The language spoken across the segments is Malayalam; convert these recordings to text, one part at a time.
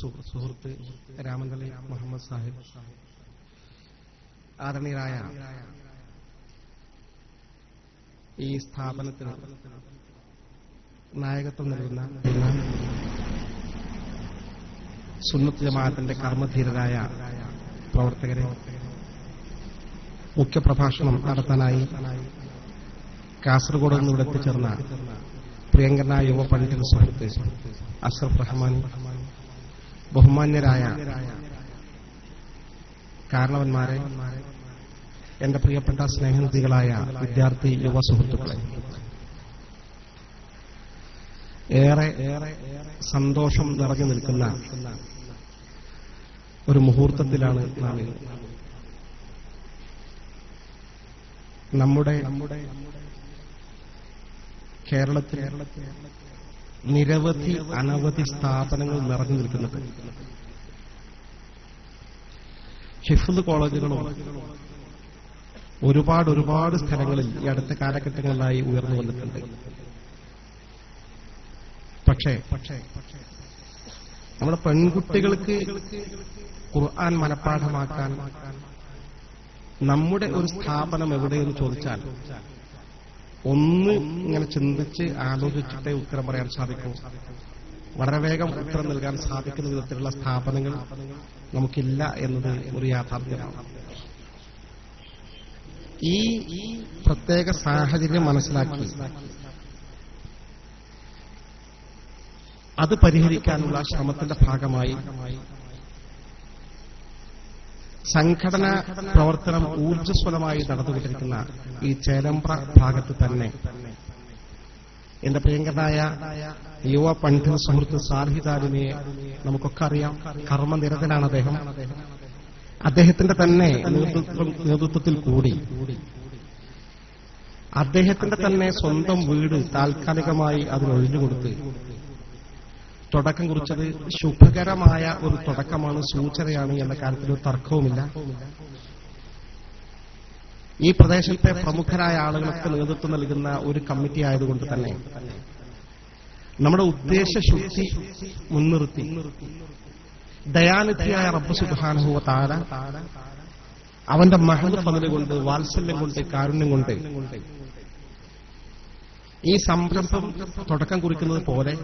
സുഹൃത്ത് രാമന്തളി മുഹമ്മദ് സാഹിബ്, ആദരണീയരായ ഈ സ്ഥാപനത്തിന് നായകത്വം നൽകുന്ന സുന്നത്ത് ജമാഅത്തിന്റെ കർമ്മധീരരായ പ്രവർത്തകരെ, മുഖ്യപ്രഭാഷണം നടത്താനായി കാസർഗോഡ് നിന്നിവിടെ എത്തിച്ചേർന്ന പ്രിയങ്കരനായ യുവ പണ്ഡിത സുഹൃത്ത് അഷ്റഫ് റഹ്മാൻ, ബഹുമാന്യരായ കാരണവന്മാരെ, എന്റെ പ്രിയപ്പെട്ട സ്നേഹനിധികളായ വിദ്യാർത്ഥി യുവ സുഹൃത്തുക്കളെ, ഏറെ സന്തോഷം നിറഞ്ഞു നിൽക്കുന്ന ഒരു മുഹൂർത്തത്തിലാണ് നാം ഇന്ന്. നമ്മുടെ കേരളത്തിൽ നിരവധി അനവധി സ്ഥാപനങ്ങൾ നിറഞ്ഞു നിൽക്കുന്നുണ്ട്. ഹിഫ്ള് കോളേജുകളും ഒരുപാട് സ്ഥലങ്ങളിൽ ഈ അടുത്ത കാലഘട്ടങ്ങളിലായി ഉയർന്നു വന്നിട്ടുണ്ട്. പക്ഷേ നമ്മുടെ പെൺകുട്ടികൾക്ക് ഖുർആൻ മനഃപ്പാഠമാക്കാൻ നമ്മുടെ ഒരു സ്ഥാപനം എവിടെയെന്ന് ചോദിച്ചാൽ ഒന്ന് ഇങ്ങനെ ചിന്തിച്ച് ആലോചിച്ചിട്ടേ ഉത്തരം പറയാൻ സാധിക്കൂ. വളരെ വേഗം ഉത്തരം നൽകാൻ സാധിക്കുന്ന വിധത്തിലുള്ള സ്ഥാപനങ്ങൾ നമുക്കില്ല എന്നത് ഒരു യാഥാർത്ഥ്യമാണ്. ഈ പ്രത്യേക സാഹചര്യം മനസ്സിലാക്കി അത് പരിഹരിക്കാനുള്ള ശ്രമത്തിന്റെ ഭാഗമായി സംഘടനാ പ്രവർത്തനം ഊർജ്ജസ്വലമായി നടന്നുകൊണ്ടിരിക്കുന്ന ഈ ചേലമ്പ്ര ഭാഗത്ത് തന്നെ എന്റെ പ്രിയങ്കരനായ യുവ പണ്ഡിത സുഹൃത്ത് സാലിഹിദാലിനെ നമുക്കൊക്കെ അറിയാം. കർമ്മനിരതനാണ് അദ്ദേഹം. അദ്ദേഹത്തിന്റെ തന്നെ നേതൃത്വത്തിൽ കൂടി അദ്ദേഹത്തിന്റെ തന്നെ സ്വന്തം വീട് താൽക്കാലികമായി അതിനൊഴിഞ്ഞുകൊടുത്ത് തുടക്കം കുറിച്ചത് ശുഭകരമായ ഒരു തുടക്കമാണ്, സൂചനയാണ് എന്ന കാര്യത്തിൽ ഒരു തർക്കവുമില്ല. ഈ പ്രദേശത്തെ പ്രമുഖരായ ആളുകൾക്ക് നേതൃത്വം നൽകുന്ന ഒരു കമ്മിറ്റി ആയതുകൊണ്ട് തന്നെ നമ്മുടെ ഉദ്ദേശശുദ്ധി മുൻനിർത്തി ദയാനിധിയായ റബ്ബ് സുബ്ഹാനഹു വ തആല അവന്റെ മഹദ് ഫദ്ല് കൊണ്ട്, വാത്സല്യം കൊണ്ട്, കാരുണ്യം കൊണ്ട് ഈ സംരംഭം തുടക്കം കുറിക്കുന്നത് പോലെ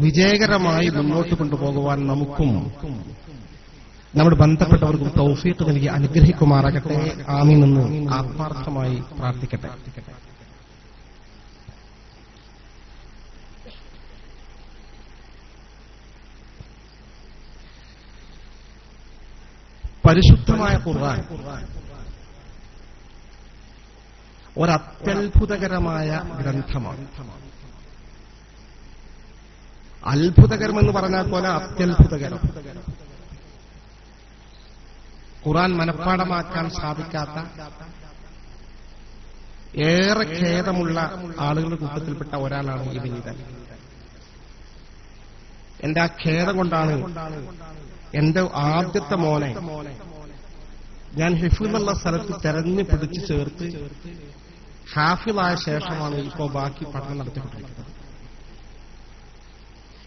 വിജയകരമായി മുന്നോട്ട് കൊണ്ടുപോകുവാൻ നമുക്കും നമ്മുടെ ബന്ധപ്പെട്ടവർക്കും തൗഫീഖ് നൽകി അനുഗ്രഹിക്കുമാറാകട്ടെ. ആമീൻ എന്ന് ആത്മാർത്ഥമായി പ്രാർത്ഥിക്കട്ടെ. പരിശുദ്ധമായ ഖുർആൻ ഒരത്യത്ഭുതകരമായ ഗ്രന്ഥമാണ്. അത്ഭുതകരമെന്ന് പറഞ്ഞാൽ പോലെ അത്യത്ഭുതകരം. ഖുർആൻ മനഃപ്പാഠമാക്കാൻ സാധിക്കാത്ത ഏറെ ഖേദമുള്ള ആളുകളുടെ കൂട്ടത്തിൽപ്പെട്ട ഒരാളാണ് ഈ വിനീതൻ. എന്റെ ആ ഖേദം കൊണ്ടാണ് എന്റെ ആദ്യത്തെ മോനെ ഞാൻ ഹിഫ്ളെന്നുള്ള സ്ഥലത്ത് തെരഞ്ഞു പിടിച്ചു ചേർത്ത് ഹാഫിളായ ശേഷമാണ് ഇപ്പോ ബാക്കി പഠനം നടത്തിക്കൊണ്ടിരിക്കുന്നത്.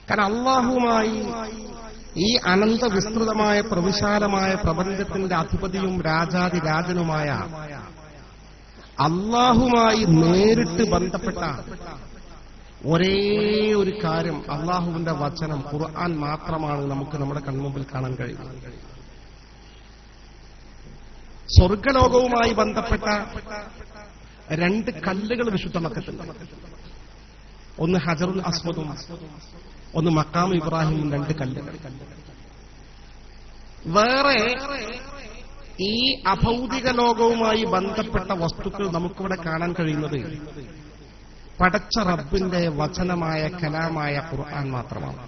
കാരണം അള്ളാഹുമായി ഈ അനന്ത വിസ്തൃതമായ പ്രവിശാലമായ പ്രപഞ്ചത്തിന്റെ അധിപതിയും രാജാതിരാജനുമായ അള്ളാഹുമായി നേരിട്ട് ബന്ധപ്പെട്ട ഒരേ ഒരു കാര്യം, അള്ളാഹുവിന്റെ വചനം ഖുർആൻ മാത്രമാണ് നമുക്ക് നമ്മുടെ കൺമുമ്പിൽ കാണാൻ കഴിയുന്നത്. സ്വർഗലോകവുമായി ബന്ധപ്പെട്ട രണ്ട് കല്ലുകൾ വിശുദ്ധ മക്കത്തുണ്ട്. ഒന്ന് ഹജറുൽ അസ്വദും ഒന്ന് മഖാം ഇബ്രാഹിമും, രണ്ട് കല്ലുകൾ. വേറെ ഈ അഭൗതിക ലോകവുമായി ബന്ധപ്പെട്ട വസ്തുക്കൾ നമുക്കിവിടെ കാണാൻ കഴിയുന്നത് പടച്ച റബ്ബിന്റെ വചനമായ കലാമായ ഖുർആൻ മാത്രമാണ്.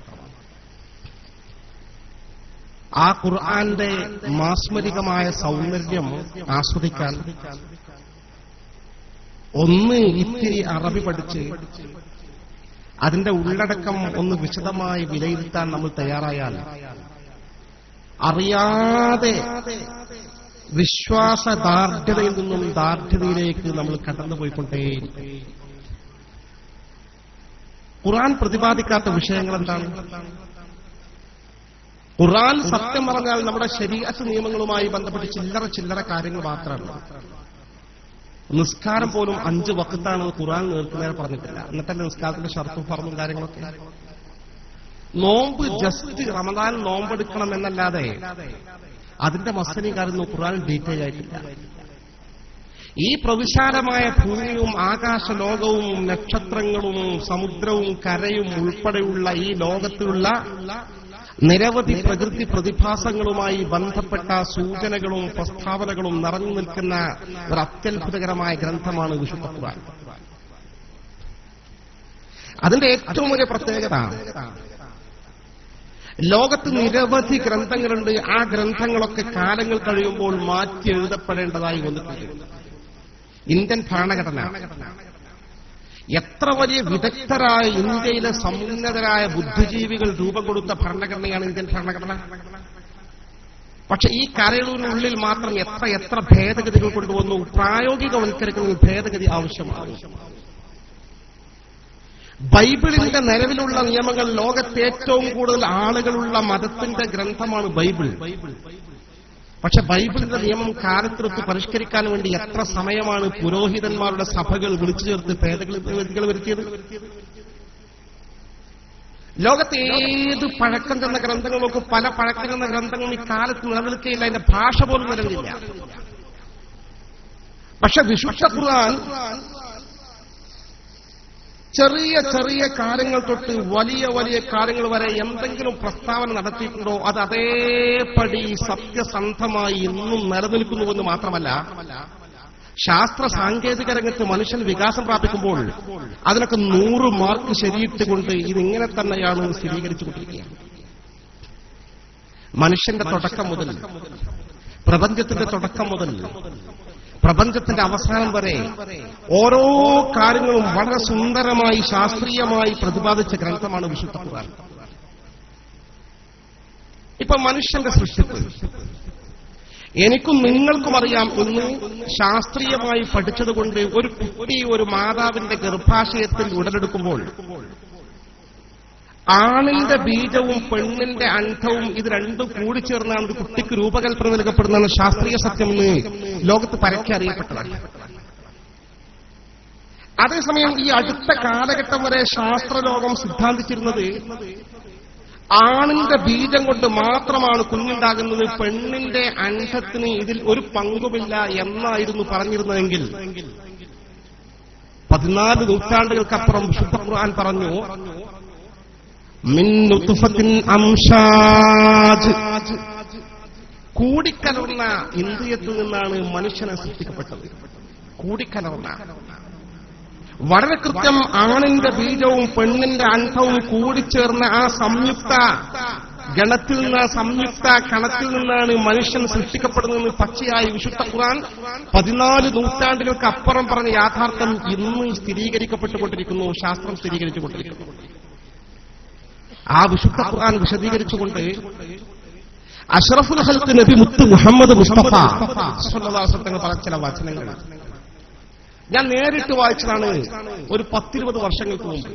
ആ ഖുർആന്റെ മാസ്മരികമായ സൗന്ദര്യം ആസ്വദിക്കാൻ ഒന്ന് ഇത്തിരി അറബി പഠിച്ച് അതിന്റെ ഉള്ളടക്കം ഒന്ന് വിശദമായി വിലയിരുത്താൻ നമ്മൾ തയ്യാറായാൽ അറിയാതെ വിശ്വാസദാർഢ്യതയിൽ നിന്നും ദാർഢ്യതയിലേക്ക് നമ്മൾ കടന്നുപോയിക്കൊണ്ടേയിരിക്കും. ഖുർആൻ പ്രതിപാദിക്കാത്ത വിഷയങ്ങൾ എന്താണ്? ഖുർആൻ സത്യം പറഞ്ഞാൽ നമ്മുടെ ശരീഅത്ത് നിയമങ്ങളുമായി ബന്ധപ്പെട്ട് ചില്ലറ കാര്യങ്ങൾ മാത്രമാണ്. നിസ്കാരം പോലും 5 വഖ്താണെന്ന് ഖുർആൻ നേർക്കുനേരെ പറഞ്ഞിട്ടില്ല. എന്നിട്ടല്ലേ നിസ്കാരത്തിന്റെ ഷർത്തും ഫർളും കാര്യങ്ങളൊക്കെ. നോമ്പ് ജസ്റ്റ് റമദാൻ നോമ്പെടുക്കണം എന്നല്ലാതെ അതിന്റെ മസലയും കാര്യങ്ങളും ഖുർആനിൽ ഡീറ്റെയിൽ ആയിട്ടില്ല. ഈ പ്രവിശാലമായ ഭൂമിയും ആകാശ ലോകവും നക്ഷത്രങ്ങളും സമുദ്രവും കരയും ഉൾപ്പെടെയുള്ള ഈ ലോകത്തിലുള്ള നിരവധി പ്രകൃതി പ്രതിഭാസങ്ങളുമായി ബന്ധപ്പെട്ട സൂചനകളും പ്രസ്താവനകളും നിറഞ്ഞു നിൽക്കുന്ന ഒരു അത്യത്ഭുതകരമായ ഗ്രന്ഥമാണ് വിശുദ്ധ ഖുർആൻ. അതിന്റെ ഏറ്റവും വലിയ പ്രത്യേകത, ലോകത്ത് നിരവധി ഗ്രന്ഥങ്ങളുണ്ട്. ആ ഗ്രന്ഥങ്ങളൊക്കെ കാലങ്ങൾ കഴിയുമ്പോൾ മാറ്റി എഴുതപ്പെടേണ്ടതായി വന്നിട്ടുണ്ട്. ഇന്ത്യൻ ഭരണഘടന എത്ര വലിയ വിദഗ്ധരായ ഇന്ത്യയിലെ സമുന്നതരായ ബുദ്ധിജീവികൾ രൂപം കൊടുത്ത ഭരണഘടനയാണ് ഇന്ത്യൻ ഭരണഘടന. പക്ഷെ ഈ കരളിനുള്ളിൽ മാത്രം എത്ര ഭേദഗതികൾ കൊണ്ടുവന്നു. പ്രായോഗികവൽക്കരിക്കുന്നതിൽ ഭേദഗതി ആവശ്യമാണ്. ബൈബിളിന്റെ നിലവിലുള്ള നിയമങ്ങൾ ലോകത്തെ ഏറ്റവും കൂടുതൽ ആളുകളുള്ള മതത്തിന്റെ ഗ്രന്ഥമാണ് ബൈബിൾ. പക്ഷെ ബൈബിളിന്റെ നിയമം കാലത്തിനൊത്ത് പരിഷ്കരിക്കാൻ വേണ്ടി എത്ര സമയമാണ് പുരോഹിതന്മാരുടെ സഭകൾ വിളിച്ചു ചേർത്ത് ഭേദഗതികൾ വരുത്തിയത്. ലോകത്തെ ഏത് പഴക്കം ചെന്ന ഗ്രന്ഥങ്ങൾ നോക്കും, പല പഴക്കം ചെന്ന ഗ്രന്ഥങ്ങളും ഈ കാലത്ത് നിലനിൽക്കുകയില്ല, അതിന്റെ ഭാഷ പോലും നിലനിൽക്കില്ല. പക്ഷെ വിശുദ്ധ ഖുർആൻ ചെറിയ കാര്യങ്ങൾ തൊട്ട് വലിയ കാര്യങ്ങൾ വരെ എന്തെങ്കിലും പ്രസ്താവന നടത്തിയിട്ടുണ്ടോ അത് അതേപടി സത്യസന്ധമായി ഇന്നും നിലനിൽക്കുന്നുവെന്ന് മാത്രമല്ല, ശാസ്ത്ര സാങ്കേതിക രംഗത്ത് മനുഷ്യൻ വികാസം പ്രാപിക്കുമ്പോൾ അതിനൊക്കെ 100 മാർക്ക് ശരിയിട്ടുകൊണ്ട് ഇതിങ്ങനെ തന്നെയാണ് സ്ഥിരീകരിച്ചുകൊണ്ടിരിക്കുക. മനുഷ്യന്റെ തുടക്കം മുതൽ, പ്രപഞ്ചത്തിന്റെ തുടക്കം മുതൽ പ്രപഞ്ചത്തിന്റെ അവസാനം വരെ ഓരോ കാര്യങ്ങളും വളരെ സുന്ദരമായി ശാസ്ത്രീയമായി പ്രതിപാദിച്ച ഗ്രന്ഥമാണ് വിശുദ്ധ ഖുർആൻ. ഇപ്പൊ മനുഷ്യന്റെ സൃഷ്ടിപ്പ് എനിക്കും നിങ്ങൾക്കും അറിയാം. ഇന്ന് ശാസ്ത്രീയമായി പഠിച്ചതുകൊണ്ട് ഒരു കുട്ടി ഒരു മാതാവിന്റെ ഗർഭാശയത്തിൽ ഉടലെടുക്കുമ്പോൾ ആണിന്റെ ബീജവും പെണ്ണിന്റെ അണ്ഡവും ഇത് രണ്ടും കൂടിച്ചേർന്നാണ് ഒരു കുട്ടിക്ക് രൂപകൽപ്പന നൽകപ്പെടുന്ന ശാസ്ത്രീയ സത്യമെന്ന് ലോകത്ത് പരക്കെ അറിയപ്പെട്ടതാണ്. അതേസമയം ഈ അടുത്ത കാലഘട്ടം വരെ ശാസ്ത്രലോകം സിദ്ധാന്തിച്ചിരുന്നത് ആണിന്റെ ബീജം കൊണ്ട് മാത്രമാണ് കുഞ്ഞുണ്ടാകുന്നത്, പെണ്ണിന്റെ അണ്ഡത്തിന് ഇതിൽ ഒരു പങ്കുമില്ല എന്നായിരുന്നു പറഞ്ഞിരുന്നതെങ്കിൽ 14 നൂറ്റാണ്ടുകൾക്കപ്പുറം വിശുദ്ധ ഖുർആൻ പറഞ്ഞു, മിൻ നുത്ഫത്തിൻ അംശാജ്, കൂടിക്കലർന്ന ഇന്ദ്രിയത്തിൽ നിന്നാണ് മനുഷ്യനെ സൃഷ്ടിക്കപ്പെട്ടത്. കൂടിക്കലർന്ന, വളരെ കൃത്യം ആണിന്റെ ബീജവും പെണ്ണിന്റെ അണ്ഡവും കൂടിച്ചേർന്ന ആ സംയുക്ത ഗണത്തിൽ നിന്ന്, സംയുക്ത കണത്തിൽ നിന്നാണ് മനുഷ്യൻ സൃഷ്ടിക്കപ്പെടുന്നതെന്ന് പച്ചയായി വിശുദ്ധ ഖുർആൻ 14 നൂറ്റാണ്ടുകൾക്ക് അപ്പുറം പറഞ്ഞ യാഥാർത്ഥ്യം ഇന്ന് സ്ഥിരീകരിക്കപ്പെട്ടുകൊണ്ടിരിക്കുന്നു, ശാസ്ത്രം സ്ഥിരീകരിച്ചുകൊണ്ടിരിക്കുന്നു. ആ വിശുദ്ധ ഖുർആൻ വിശദീകരിച്ചുകൊണ്ട് അഷ്റഫുൽ ഖൽഖ് നബി മുത്ത് മുഹമ്മദ് മുസ്തഫ സ്വല്ലല്ലാഹു അലൈഹി വസല്ലം പറഞ്ഞ ചില വചനങ്ങൾ ഞാൻ നേരിട്ട് വായിച്ചതാണ്. ഒരു 10-20 വർഷങ്ങൾക്ക് മുമ്പ്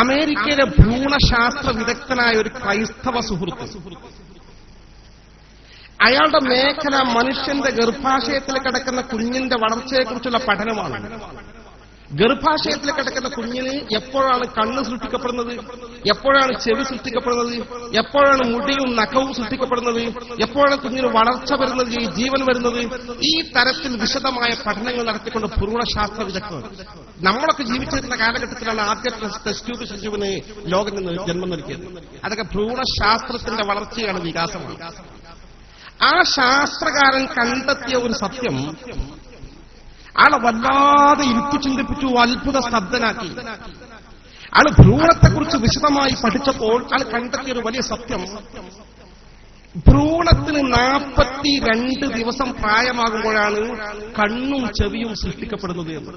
അമേരിക്കയിലെ ഭ്രൂണശാസ്ത്ര വിദഗ്ധനായ ഒരു ക്രൈസ്തവ സുഹൃത്ത്, അയാളുടെ മേഖല മനുഷ്യന്റെ ഗർഭാശയത്തിൽ കിടക്കുന്ന കുഞ്ഞിന്റെ വളർച്ചയെക്കുറിച്ചുള്ള പഠനമാണ്. ഗർഭാശയത്തിൽ കിടക്കുന്ന കുഞ്ഞിന് എപ്പോഴാണ് കണ്ണ് സൃഷ്ടിക്കപ്പെടുന്നത്, എപ്പോഴാണ് ചെവി സൃഷ്ടിക്കപ്പെടുന്നത്, എപ്പോഴാണ് മുടിയും നഖവും സൃഷ്ടിക്കപ്പെടുന്നത്, എപ്പോഴാണ് കുഞ്ഞിന് വളർച്ച വരുന്നത്, ജീവൻ വരുന്നത്, ഈ തരത്തിൽ വിശദമായ പഠനങ്ങൾ നടത്തിക്കൊണ്ട് ഭ്രൂണശാസ്ത്ര വിദഗ്ധർ. നമ്മളൊക്കെ ജീവിച്ചിരുന്ന കാലഘട്ടത്തിലാണ് ആദ്യത്തെ ടെസ്റ്റ് ട്യൂബ് ശിശുവിന് ലോകം ജന്മം നൽകിയത്. അതൊക്കെ ഭ്രൂണശാസ്ത്രത്തിന്റെ വളർച്ചയാണ്, വികാസമാണ്. ആ ശാസ്ത്രകാരൻ കണ്ടെത്തിയ ഒരു സത്യം ആളെ വല്ലാതെ ഇരുത്തി ചിന്തിപ്പിച്ചു, അത്ഭുത സ്തബ്ധനാക്കി. ആള് ഭ്രൂണത്തെക്കുറിച്ച് വിശദമായി പഠിച്ചപ്പോൾ ആൾ കണ്ടെത്തിയൊരു വലിയ സത്യം, ഭ്രൂണത്തിന് 42 ദിവസം പ്രായമാകുമ്പോഴാണ് കണ്ണും ചെവിയും സൃഷ്ടിക്കപ്പെടുന്നത് എന്ന്.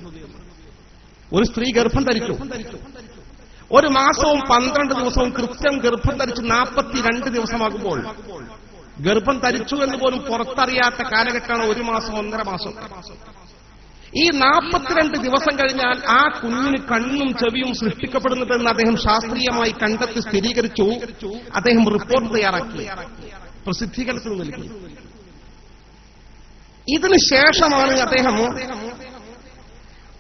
ഒരു സ്ത്രീ ഗർഭം ധരിച്ചു, 1 മാസവും 12 ദിവസവും കൃത്യം ഗർഭം ധരിച്ച് 42 ദിവസമാകുമ്പോൾ, ഗർഭം ധരിച്ചു എന്ന് പോലും പുറത്തറിയാത്ത കാലഘട്ടമാണ് 1 മാസം 1.5 മാസം. ഈ 42 ദിവസം കഴിഞ്ഞാൽ ആ കുഞ്ഞിന് കണ്ണും ചെവിയും സൃഷ്ടിക്കപ്പെടുന്നതെന്ന് അദ്ദേഹം ശാസ്ത്രീയമായി കണ്ടെത്തി സ്ഥിരീകരിച്ചു. അദ്ദേഹം റിപ്പോർട്ട് തയ്യാറാക്കി പ്രസിദ്ധീകരണത്തിന് നൽകി. ഇതിനു ശേഷമാണ് അദ്ദേഹം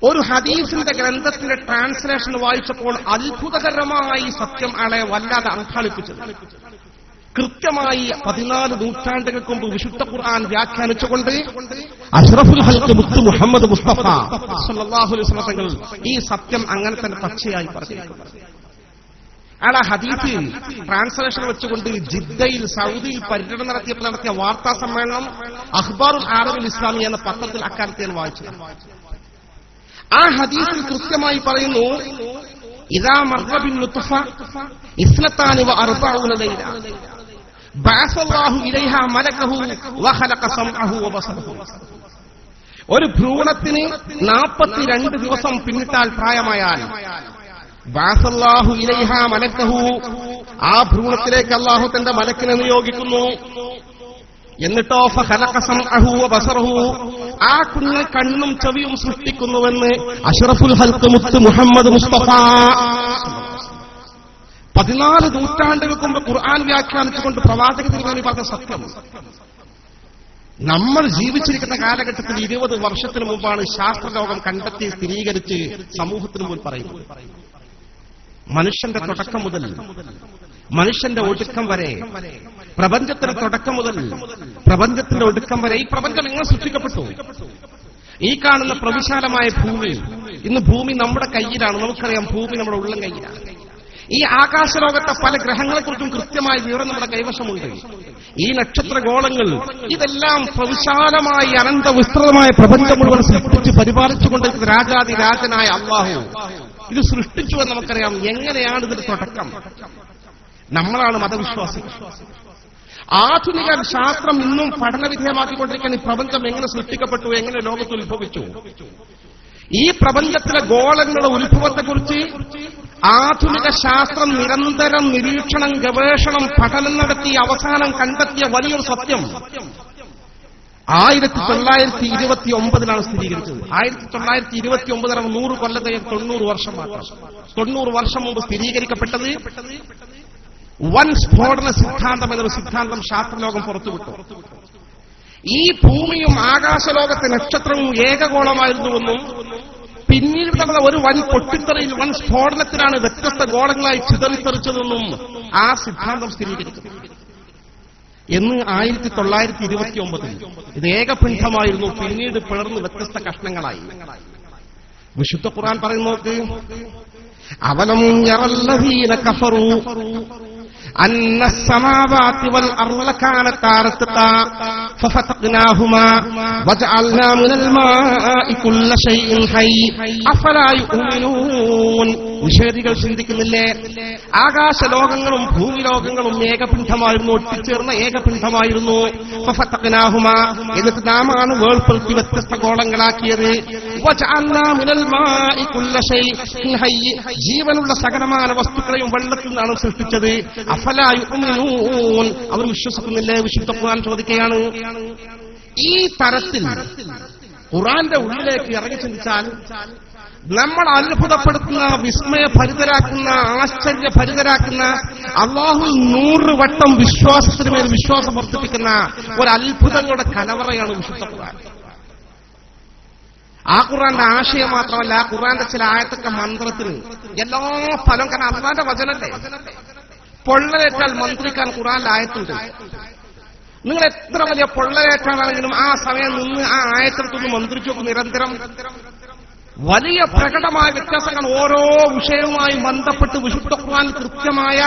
ഒരു ഹദീസിന്റെ ഗ്രന്ഥത്തിന്റെ ട്രാൻസ്ലേഷൻ വായിച്ചപ്പോൾ അത്ഭുതകരമായി സത്യം ആളെ വല്ലാതെ അന്ധാളിപ്പിച്ചത്. കൃത്യമായി 14 നൂറ്റാണ്ടുകൾക്ക് മുമ്പ് വിശുദ്ധ ഖുർആൻ വ്യാഖ്യാനിച്ചുകൊണ്ട് അഷ്റഫുൽ ഖൽഖ് മുത്ത് മുഹമ്മദ് മുസ്തഫ സല്ലല്ലാഹു അലൈഹി വസല്ലം തങ്ങൾ ഈ സത്യം അങ്ങനെ തന്നെ പച്ചയായി പറഞ്ഞു. അയാൾ ആ ഹദീസ് ട്രാൻസ്ലേഷൻ വെച്ചുകൊണ്ട് ജിദ്ദയിൽ സൗദിയിൽ പര്യടനം നടത്തിയ വാർത്താ സമ്മേളനം അഖ്ബാറുൽ ആറബിൽ ഇസ്ലാമി എന്ന പത്രത്തിൽ അക്കാലത്ത് ഞാൻ വായിച്ചത്. ആ ഹദീസിൽ കൃത്യമായി പറയുന്നു, ഇദാ മർറ ബിൻ ലുത്ഫ ഇസ്നതാനി വഅർബഊന ലൈല ബഅസല്ലാഹു ഇലൈഹാ മലകഹു വഖലഖ സമഅഹു വബസറഹു. ഒരു ഭ്രൂണത്തിന് 42 ദിവസം പിന്നിട്ടാൽ പ്രായമായാൽ ബഅസല്ലാഹു ഇലൈഹാ മലകഹു, ആ ഭ്രൂണത്തിലേക്ക് അല്ലാഹു തന്റെ മലക്കിനെ നിയോഗിക്കുന്നു. എന്നിട്ടോ ഫഖലഖ സമഅഹു വബസറഹു, ആ കുഞ്ഞിനെ കണ്ണും ചെവിയും സൃഷ്ടിക്കുന്നുവെന്ന് അഷ്റഫുൽ ഖൽഖ് മുത്ത് മുഹമ്മദ് മുസ്തഫ 14 നൂറ്റാണ്ടുകൾക്ക് മുമ്പ് ഖുർആൻ വ്യാഖ്യാനിച്ചുകൊണ്ട് പ്രവാചക തിരുമേനി പറഞ്ഞ സത്യം നമ്മൾ ജീവിച്ചിരിക്കുന്ന കാലഘട്ടത്തിൽ 20 വർഷത്തിന് മുമ്പാണ് ശാസ്ത്രലോകം കണ്ടെത്തി സ്ഥിരീകരിച്ച് സമൂഹത്തിന് മുമ്പിൽ പറയുന്നത്. മനുഷ്യന്റെ തുടക്കം മുതൽ മനുഷ്യന്റെ ഒടുക്കം വരെ, പ്രപഞ്ചത്തിന്റെ തുടക്കം മുതൽ പ്രപഞ്ചത്തിന്റെ ഒടുക്കം വരെ ഈ പ്രപഞ്ചം എങ്ങനെ സൃഷ്ടിക്കപ്പെട്ടു? ഈ കാണുന്ന പ്രവിശാലമായ ഭൂമി, ഇന്ന് ഭൂമി നമ്മുടെ കയ്യിലാണ്. നമുക്കറിയാം, ഭൂമി നമ്മുടെ ഉള്ളം കയ്യിലാണ്. ഈ ആകാശലോകത്തെ പല ഗ്രഹങ്ങളെക്കുറിച്ചും കൃത്യമായ വിവരം നമ്മുടെ കൈവശമുണ്ട്. ഈ നക്ഷത്രഗോളങ്ങൾ, ഇതെല്ലാം പ്രവിശാലമായി അനന്ത വിസ്തൃതമായ പ്രപഞ്ചം മുഴുവൻ സൃഷ്ടിച്ച് പരിപാലിച്ചുകൊണ്ടിരിക്കുന്ന രാജാതി രാജനായ അല്ലാഹു ഇത് സൃഷ്ടിച്ചുവെന്ന് നമുക്കറിയാം. എങ്ങനെയാണ് ഇതിന്റെ തുടക്കം? നമ്മളാണ് മതവിശ്വാസികൾ. ആധുനിക ശാസ്ത്രം ഇന്നും പഠനവിധേയമാക്കിക്കൊണ്ടിരിക്കുന്ന ഈ പ്രപഞ്ചം എങ്ങനെ സൃഷ്ടിക്കപ്പെട്ടു, എങ്ങനെ ലോകത്ത് ഉത്ഭവിച്ചു, ഈ പ്രപഞ്ചത്തിലെ ഗോളങ്ങളുടെ ഉത്ഭവത്തെക്കുറിച്ച് ആധുനിക ശാസ്ത്രം നിരന്തരം നിരീക്ഷണം, ഗവേഷണം, പഠനം നടത്തി അവസാനം കണ്ടെത്തിയ വലിയൊരു സത്യം 1929 സ്ഥിരീകരിച്ചത്. 1929 100 കൊല്ലത്തെ 90 വർഷം മാത്രം. 90 വർഷം മുമ്പ് സ്ഥിരീകരിക്കപ്പെട്ടത് വൻ സ്ഫോടന സിദ്ധാന്തം എന്നൊരു സിദ്ധാന്തം ശാസ്ത്രലോകം പുറത്തുവിട്ടു. ഈ ഭൂമിയും ആകാശലോകത്തെ നക്ഷത്രവും ഏകഗോളമായിരുന്നുവെന്നും പിന്നീട് നടന്ന ഒരു വൻ പൊട്ടിത്തെറിയിൽ, വൻ സ്ഫോടനത്തിലാണ് വ്യത്യസ്ത ഗോളങ്ങളായി ചിതറിത്തെറിച്ചതെന്നും ആ സിദ്ധാന്തം സ്ഥിരീകരിച്ചു. എന്ന് 1929 ഇത് ഏകപിണ്ഡമായിരുന്നു, പിന്നീട് പിളർന്ന് വ്യത്യസ്ത കഷ്ണങ്ങളായി. വിശുദ്ധ ഖുർആൻ പറയുന്നു, അവലം യറല്ലദീന കഫറൂ أن السماوات والأرض كانتا رتقا ففتقناهما وجعلنا من الماء كل شيء حي أفلا يؤمنون. നിഷേധികൾ ചിന്തിക്കുന്നില്ലേ? ആകാശലോകങ്ങളും ഭൂമിലോകങ്ങളും ഏകപിണ്ഡമായിരുന്നു, ഒട്ടിച്ചേർന്ന ഏകപിണ്ഡമായിരുന്നു. ഫഫതഖ്നാഹുമാ, എന്നിട്ട് നാമാണ് വേർപെടുത്തി വ്യത്യസ്ത ഗോളങ്ങളാക്കിയത്. വജഅൽനാ മിനൽ മാഇ കുല്ല ശൈഇൻ ഹയ്യ്, ജീവനുള്ള സകലമായ വസ്തുക്കളെയും വെള്ളത്തിൽ നിന്നാണ് സൃഷ്ടിച്ചത്. അഫലാ യുഅ്മിനൂൻ, അവർ വിശ്വസിക്കുന്നില്ലേ? വിശുദ്ധ ഖുർആൻ ചോദിക്കുകയാണ്. ഈ തരത്തിൽ ഖുർആന്റെ ഉള്ളിലേക്ക് ഇറങ്ങി ചിന്തിച്ചാൽ നമ്മൾ അത്ഭുതപ്പെടുത്തുന്ന, വിസ്മയഭരിതരാക്കുന്ന, ആശ്ചര്യഭരിതരാക്കുന്ന, അല്ലാഹു 100 വട്ടം വിശ്വാസത്തിന് മേൽ വിശ്വാസം വർദ്ധിപ്പിക്കുന്ന ഒരു അത്ഭുതങ്ങളുടെ കലവറയാണ് വിശുദ്ധ ഖുർആൻ. ആ ഖുർആന്റെ ആശയം മാത്രമല്ല, ആ ഖുർആന്റെ ചില ആയത്തൊക്കെ മന്ത്രത്തിന് എല്ലാ ഫലം, കാരണം അള്ളാന്റെ വചനല്ലേ. പൊള്ളലേറ്റാൽ മന്ത്രിക്കാൻ ഖുർആന്റെ ആയത്തുണ്ട്. നിങ്ങൾ എത്ര വലിയ പൊള്ളലേറ്റാണെങ്കിലും ആ സമയം നിന്ന് ആ ആയത്തൊന്ന് മന്ത്രിച്ചു നിരന്തരം വലിയ പ്രകടമായ വ്യത്യാസങ്ങൾ ഓരോ വിഷയവുമായി ബന്ധപ്പെട്ട് വിശുദ്ധ ഖുർആൻ കൃത്യമായ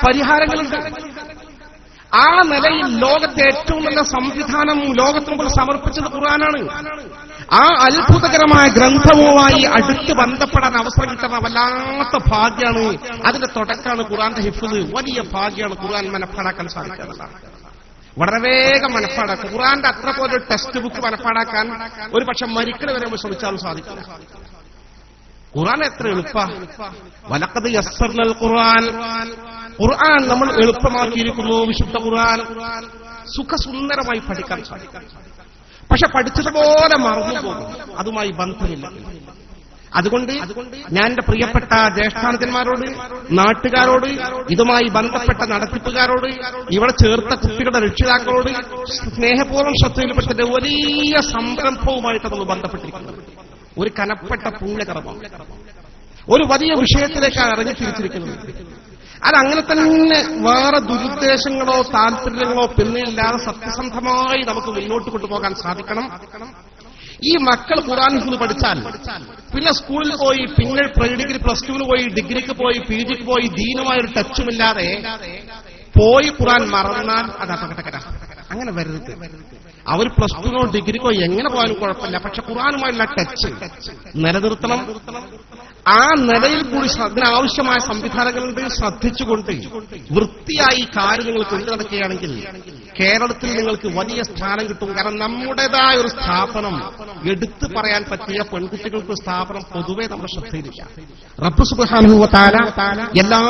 പരിഹാരങ്ങളുണ്ട്. ആ നിലയിൽ ലോകത്തെ ഏറ്റവും നല്ല സംവിധാനം ലോകത്തിന് മുമ്പിൽ സമർപ്പിച്ചത് ഖുർആനാണ്. ആ അത്ഭുതകരമായ ഗ്രന്ഥവുമായി അടുത്ത് ബന്ധപ്പെടാൻ അവസരം കിട്ടുന്ന വല്ലാത്ത ഭാഗ്യമാണ്. അതിന്റെ തുടക്കമാണ് ഖുർആന്റെ ഹിഫ്ള്. വലിയ ഭാഗ്യമാണ് ഖുർആൻ മനപ്പാടാക്കാൻ സാധിക്കാറുള്ളതാണ്. വളരെ വേഗം മനപ്പാടാക്കുക. ഖുർആന്റെ അത്ര പോലെ ടെക്സ്റ്റ് ബുക്ക് മനപ്പാടാക്കാൻ ഒരു പക്ഷെ മരിക്കൽ വരെ നമ്മൾ ശ്രമിച്ചാലും സാധിക്കില്ല. ഖുർആൻ എത്ര എളുപ്പ. വലഖദ് യസ്സർനൽ ഖുർആൻ, ഖുർആൻ നമ്മൾ എളുപ്പമാക്കിയിരിക്കുന്നു. വിശുദ്ധ ഖുർആൻ സുഖസുന്ദരമായി പഠിക്കാൻ സാധിക്കും. പക്ഷെ പഠിച്ചതുപോലെ മറന്നു പോകും, അതുമായി ബന്ധമില്ല. അതുകൊണ്ട് ഞാൻ എന്റെ പ്രിയപ്പെട്ട ജ്യേഷ്ഠാനന്ദന്മാരോട്, നാട്ടുകാരോട്, ഇതുമായി ബന്ധപ്പെട്ട നടത്തിപ്പുകാരോട്, ഇവിടെ ചേർത്ത കുട്ടികളുടെ രക്ഷിതാക്കളോട് സ്നേഹപൂർവ്വം ശ്രദ്ധയിൽപ്പെട്ട വലിയ സംരംഭവുമായിട്ട് നമ്മൾ ബന്ധപ്പെട്ടിരിക്കുന്നത്. ഒരു കനപ്പെട്ട പുണ്യകർമ്മം, ഒരു വലിയ വിഷയത്തിലേക്കാണ് ഇറങ്ങി തിരിച്ചിരിക്കുന്നത്. അതങ്ങനെ തന്നെ വേറെ ദുരുദ്ദേശങ്ങളോ താല്പര്യങ്ങളോ പിന്നില്ലാതെ സത്യസന്ധമായി നമുക്ക് മുന്നോട്ട് കൊണ്ടുപോകാൻ സാധിക്കണം. ഈ മക്കൾ ഖുർആൻ ഹിഫ്ള് പഠിച്ചാൽ പിന്നെ സ്കൂളിൽ പോയി, പിന്നെ ഡിഗ്രി പ്ലസ് ടുവിന് പോയി, ഡിഗ്രിക്ക് പോയി, പിജിക്ക് പോയി, ദീനുമായൊരു ടച്ചുമില്ലാതെ പോയി ഖുർആൻ മറന്നാൽ അത് അപകടകരം. അങ്ങനെ വരരുത്. അവർ പ്ലസ് ടുനോ ഡിഗ്രിക്കോ എങ്ങനെ പോയാലും കുഴപ്പമില്ല, പക്ഷെ ഖുർആനുമായുള്ള ടച്ച് നിലനിർത്തണം. ആ നിലയിൽ കൂടി അതിനാവശ്യമായ സംവിധാനങ്ങളുണ്ട്. ശ്രദ്ധിച്ചുകൊണ്ട് വൃത്തിയായി കാര്യം നിങ്ങൾ കൊണ്ടു നടക്കുകയാണെങ്കിൽ കേരളത്തിൽ നിങ്ങൾക്ക് വലിയ സ്ഥാനം കിട്ടും. കാരണം നമ്മുടേതായ ഒരു സ്ഥാപനം, എടുത്തു പറയാൻ പറ്റിയ പെൺകുട്ടികൾക്ക് സ്ഥാപനം പൊതുവെ നമ്മുടെ ശ്രദ്ധയിലില്ല. റബ്ബ് സുബ്ഹാനഹു വ തആല എല്ലാ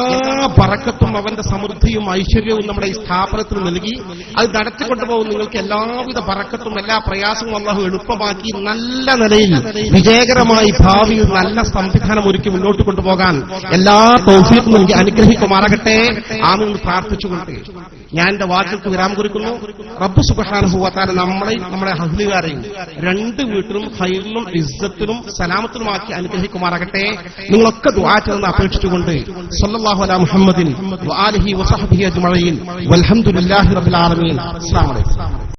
ബറക്കത്തും അവന്റെ സമൃദ്ധിയും ഐശ്വര്യവും നമ്മുടെ ഈ സ്ഥാപനത്തിൽ നൽകി അത് നടത്തിക്കൊണ്ടുപോകും. നിങ്ങൾക്ക് എല്ലാവിധ ബറക്കത്തും എല്ലാ പ്രയാസവും അല്ലാഹു എളുപ്പമാക്കി നല്ല നിലയിൽ വിജയകരമായി ഭാവിയിൽ നല്ല സംവിധാനം ഒരുക്കി മുന്നോട്ട് കൊണ്ടുപോകാൻ എല്ലാ തൗഫീഖും നൽകി അനുഗ്രഹിക്കുമാറാകട്ടെ. ആമീൻ പ്രാർത്ഥിച്ചുകൊണ്ട് ഞാൻ എന്റെ വാക്കുകൾക്ക് വിരാമം കുറിക്കുന്നു. റബ്ബ് സുബ്ഹാനഹു വ തആല നമ്മളെയും നമ്മുടെ അഹ്ലുകാരെയും രണ്ട് വീട്ടിലും ഖൈറിലും ഇസ്സത്തിലും സലാമത്തിലുമാക്കി അനുഗ്രഹിക്കുമാറാകട്ടെ. നിങ്ങളൊക്കെ ദുആ ചെയ്തെന്ന് അപേക്ഷിച്ചുകൊണ്ട് സല്ലല്ലാഹു അലാ മുഹമ്മദിൻ വ ആലിഹി വസഹ്ബിഹി അജ്മഈൻ വൽഹംദുലില്ലാഹി റബ്ബിൽ ആലമീൻ. അസ്സലാമു അലൈക്കും.